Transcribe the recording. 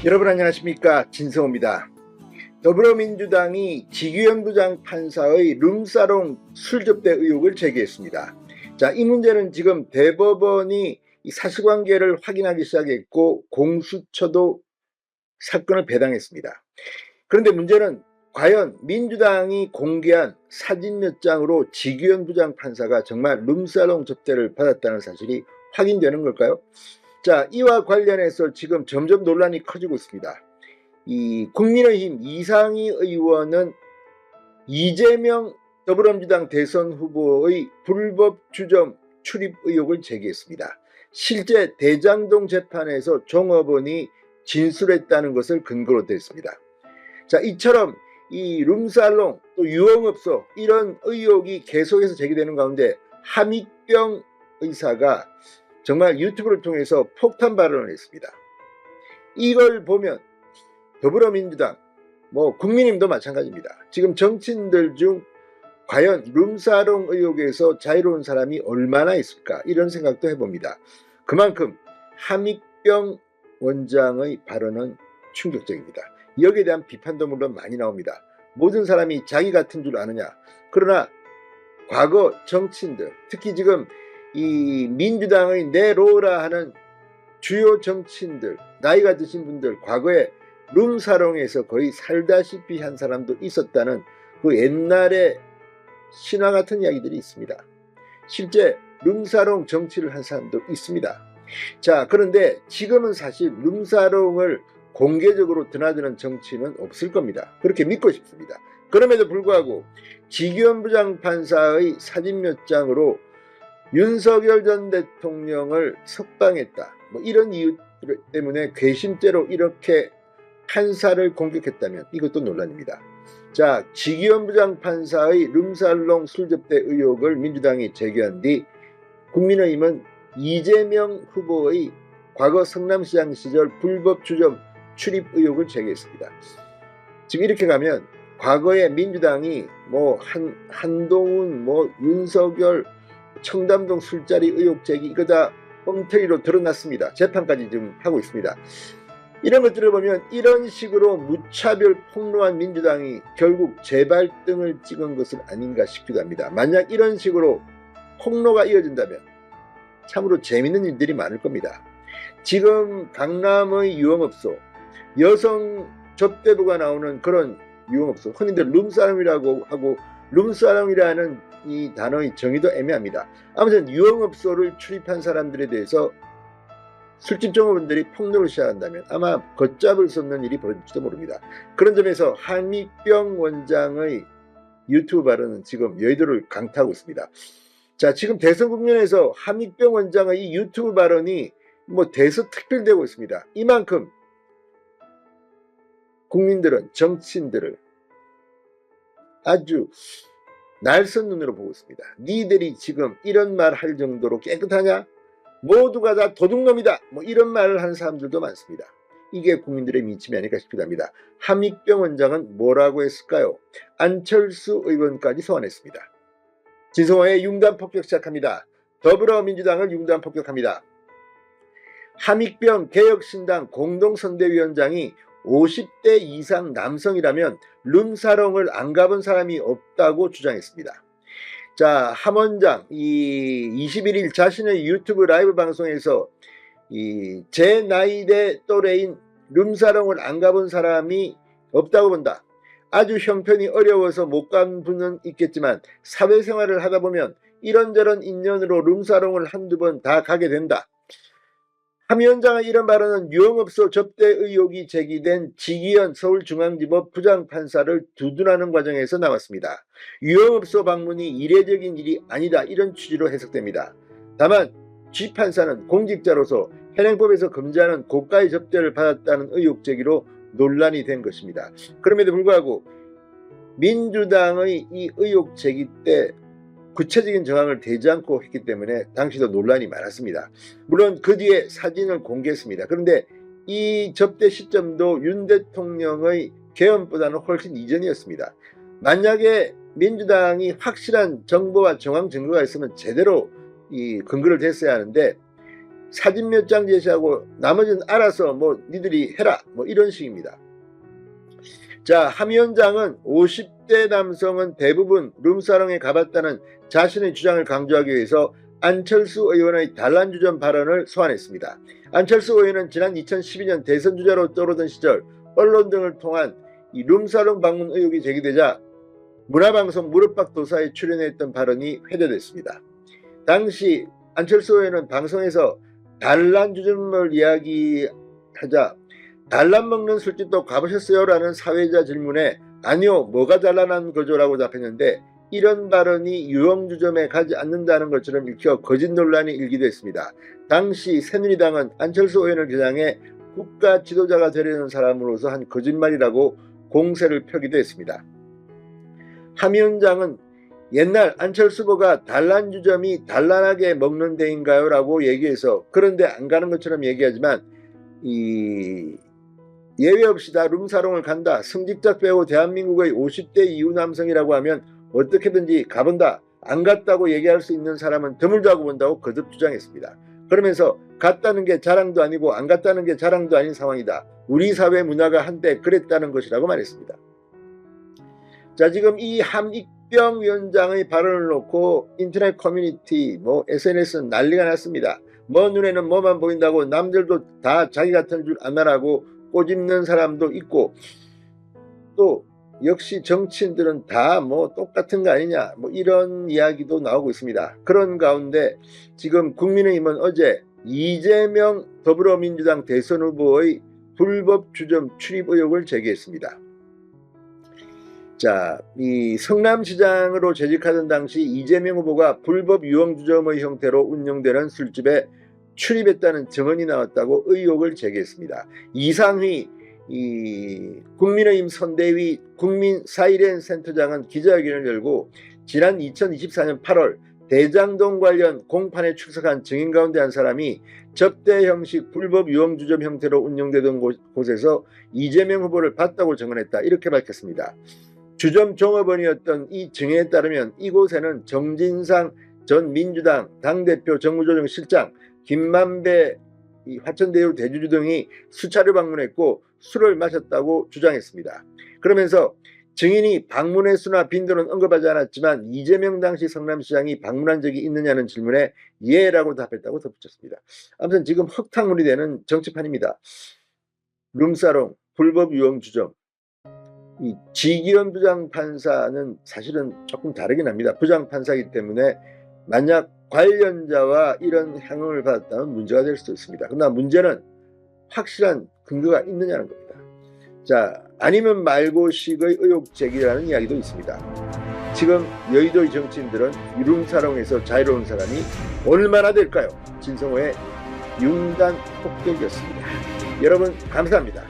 여러분 안녕하십니까, 진성호입니다. 더불어민주당이 지규현 부장판사의 룸사롱 술 접대 의혹을 제기했습니다. 자, 이 문제는 지금 대법원이 이 사실관계를 확인하기 시작했고 공수처도 사건을 배당했습니다. 그런데 문제는 과연 민주당이 공개한 사진 몇 장으로 지규현 부장판사가 정말 룸사롱 접대를 받았다는 사실이 확인되는 걸까요? 자, 이와 관련해서 지금 점점 논란이 커지고 있습니다. 이 국민의힘 이상희 의원은 이재명 더불어민주당 대선 후보의 불법 주점 출입 의혹을 제기했습니다. 실제 대장동 재판에서 종업원이 진술했다는 것을 근거로 댔습니다. 자, 이처럼 이 룸살롱 또 유흥업소 이런 의혹이 계속해서 제기되는 가운데 함익병 의사가 정말 유튜브를 통해서 폭탄 발언을 했습니다. 이걸 보면 더불어민주당, 국민의힘도 마찬가지입니다. 지금 정치인들 중 과연 룸사롱 의혹에서 자유로운 사람이 얼마나 있을까, 이런 생각도 해봅니다. 그만큼 함익병 원장의 발언은 충격적입니다. 여기에 대한 비판도 물론 많이 나옵니다. 모든 사람이 자기 같은 줄 아느냐. 그러나 과거 정치인들, 특히 지금 이 민주당의 내로라 하는 주요 정치인들, 나이가 드신 분들, 과거에 룸사롱에서 거의 살다시피 한 사람도 있었다는 그 옛날의 신화 같은 이야기들이 있습니다. 실제 룸사롱 정치를 한 사람도 있습니다. 자, 그런데 지금은 사실 룸사롱을 공개적으로 드나드는 정치는 없을 겁니다. 그렇게 믿고 싶습니다. 그럼에도 불구하고 지규현 부장판사의 사진 몇 장으로 윤석열 전 대통령을 석방했다, 이런 이유 때문에 괘씸죄로 이렇게 판사를 공격했다면 이것도 논란입니다. 자, 지규현 부장판사의 룸살롱 술접대 의혹을 민주당이 제기한 뒤 국민의힘은 이재명 후보의 과거 성남시장 시절 불법 주점 출입 의혹을 제기했습니다. 지금 이렇게 가면 과거에 민주당이 한동훈, 윤석열, 청담동 술자리 의혹 제기, 이거 다 엉터리로 드러났습니다. 재판까지 지금 하고 있습니다. 이런 것들을 보면 이런 식으로 무차별 폭로한 민주당이 결국 재발등을 찍은 것은 아닌가 싶기도 합니다. 만약 이런 식으로 폭로가 이어진다면 참으로 재밌는 일들이 많을 겁니다. 지금 강남의 유흥업소, 여성 접대부가 나오는 그런 유흥업소, 흔히들 룸사롱이라고 하고, 룸사롱이라는 이 단어의 정의도 애매합니다. 아무튼 유흥업소를 출입한 사람들에 대해서 술집 종업원들이 폭로를 시작한다면 아마 걷잡을 수 없는 일이 벌어질지도 모릅니다. 그런 점에서 함익병 원장의 유튜브 발언은 지금 여의도를 강타하고 있습니다. 자, 지금 대선 국면에서 함익병 원장의 이 유튜브 발언이 대서특필되고 있습니다. 이만큼 국민들은 정치인들을 아주 날선 눈으로 보고 있습니다. 니들이 지금 이런 말 할 정도로 깨끗하냐? 모두가 다 도둑놈이다, 이런 말을 하는 사람들도 많습니다. 이게 국민들의 민심이 아닐까 싶기도 합니다. 함익병 원장은 뭐라고 했을까요? 안철수 의원까지 소환했습니다. 진성호의 융단 폭격 시작합니다. 더불어민주당을 융단 폭격합니다. 함익병 개혁신당 공동선대위원장이 50대 이상 남성이라면 룸사롱을 안 가본 사람이 없다고 주장했습니다. 자, 함 원장 21일 자신의 유튜브 라이브 방송에서 제 나이대 또래인 룸사롱을 안 가본 사람이 없다고 본다. 아주 형편이 어려워서 못 간 분은 있겠지만 사회생활을 하다 보면 이런저런 인연으로 룸사롱을 한두 번 다 가게 된다. 함 위원장의 이런 발언은 유흥업소 접대 의혹이 제기된 지기현 서울중앙지법 부장판사를 두둔하는 과정에서 나왔습니다. 유흥업소 방문이 이례적인 일이 아니다, 이런 취지로 해석됩니다. 다만 쥐 판사는 공직자로서 현행법에서 금지하는 고가의 접대를 받았다는 의혹 제기로 논란이 된 것입니다. 그럼에도 불구하고 민주당의 이 의혹 제기 때 구체적인 정황을 대지 않고 했기 때문에 당시도 논란이 많았습니다. 물론 그 뒤에 사진을 공개했습니다. 그런데 이 접대 시점도 윤 대통령의 개헌보다는 훨씬 이전이었습니다. 만약에 민주당이 확실한 정보와 정황 증거가 있으면 제대로 이 근거를 댔어야 하는데 사진 몇 장 제시하고 나머지는 알아서 뭐 니들이 해라 뭐 이런 식입니다. 자, 함 위원장은 50대 남성은 대부분 룸사롱에 가봤다는 자신의 주장을 강조하기 위해서 안철수 의원의 단란주점 발언을 소환했습니다. 안철수 의원은 지난 2012년 대선 주자로 떠오르던 시절 언론 등을 통한 이 룸사롱 방문 의혹이 제기되자 문화방송 무릎팍 도사에 출연했던 발언이 회자됐습니다. 당시 안철수 의원은 방송에서 단란주점을 이야기하자 단란 먹는 술집도 가보셨어요? 라는 사회자 질문에 아니요, 뭐가 단란한 거죠? 라고 답했는데 이런 발언이 유흥주점에 가지 않는다는 것처럼 읽혀 거짓 논란이 일기도 했습니다. 당시 새누리당은 안철수 의원을 겨냥해 국가 지도자가 되려는 사람으로서 한 거짓말이라고 공세를 펴기도 했습니다. 함 위원장은 옛날 안철수 후보가 단란주점이 단란하게 먹는 데인가요? 라고 얘기해서 그런데 안 가는 것처럼 얘기하지만 예외 없이 다 룸사롱을 간다. 승직자 빼고 대한민국의 50대 이후 남성이라고 하면 어떻게든지 가본다. 안 갔다고 얘기할 수 있는 사람은 드물다고 하고 본다고 거듭 주장했습니다. 그러면서 갔다는 게 자랑도 아니고 안 갔다는 게 자랑도 아닌 상황이다. 우리 사회 문화가 한때 그랬다는 것이라고 말했습니다. 자, 지금 이 함익병 위원장의 발언을 놓고 인터넷 커뮤니티 SNS는 난리가 났습니다. 뭐 눈에는 뭐만 보인다고 남들도 다 자기 같은 줄 아나라고 꼬집는 사람도 있고 또 역시 정치인들은 다 똑같은 거 아니냐 이런 이야기도 나오고 있습니다. 그런 가운데 지금 국민의힘은 어제 이재명 더불어민주당 대선 후보의 불법 주점 출입 의혹을 제기했습니다. 자, 이 성남시장으로 재직하던 당시 이재명 후보가 불법 유흥주점의 형태로 운영되는 술집에 출입했다는 증언이 나왔다고 의혹을 제기했습니다. 이상휘 국민의힘 선대위 국민사이렌 센터장은 기자회견을 열고 지난 2024년 8월 대장동 관련 공판에 출석한 증인 가운데 한 사람이 접대 형식 불법 유흥주점 형태로 운영되던 곳에서 이재명 후보를 봤다고 증언했다. 이렇게 밝혔습니다. 주점 종업원이었던 이 증인에 따르면 이곳에는 정진상 전 민주당 당대표 정무조정실장, 김만배 화천대유 대주주 등이 수차례 방문했고 술을 마셨다고 주장했습니다. 그러면서 증인이 방문의 수나 빈도는 언급하지 않았지만 이재명 당시 성남시장이 방문한 적이 있느냐는 질문에 예라고 답했다고 덧붙였습니다. 아무튼 지금 흙탕물이 되는 정치판입니다. 룸사롱, 불법 유흥주점. 이 지기현 부장판사는 사실은 조금 다르긴 합니다. 부장판사이기 때문에 만약 관련자와 이런 향응을 받았다면 문제가 될 수도 있습니다. 그러나 문제는 확실한 근거가 있느냐는 겁니다. 자, 아니면 말고식의 의혹 제기라는 이야기도 있습니다. 지금 여의도의 정치인들은 룸사롱에서 자유로운 사람이 얼마나 될까요? 진성호의 융단 폭격이었습니다. 여러분 감사합니다.